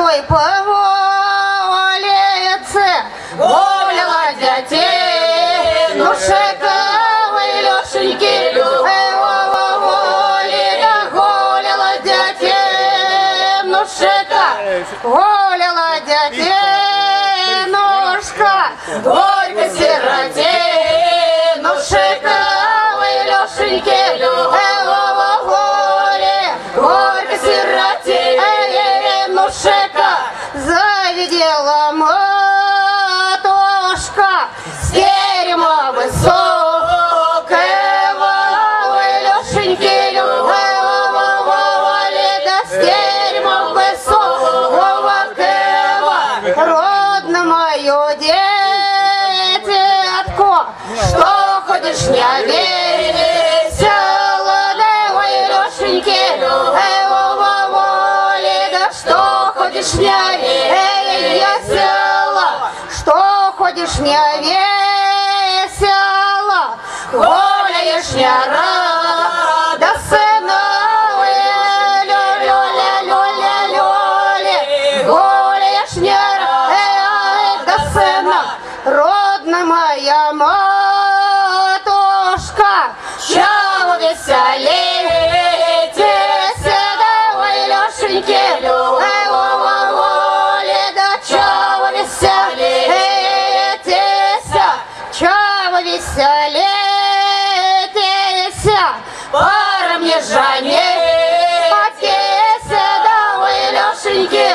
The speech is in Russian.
той поволіце, гуляла дятей, ну шикали Лешеньки, волі, да гуляла дятей, ну шика, гуляла дятей, ножка, горько сиротей, ну шикали Лешеньки, горько сиротей, ну шика, завидела матушка с терема высокого, Лешеньки, да с терема высокого, родно мое детятко, что ходишь не весело, да, ой, Лешеньки, да что ходишь не весело, что ходишь не весело, гуляешь не рада сына, гуляешь не рада сына, родная моя матушка, чего веселитесь, да, ой, Лешеньки, да чего веселитесь, чего веселитесь, пора мне жениться, да, ой, Лешеньки,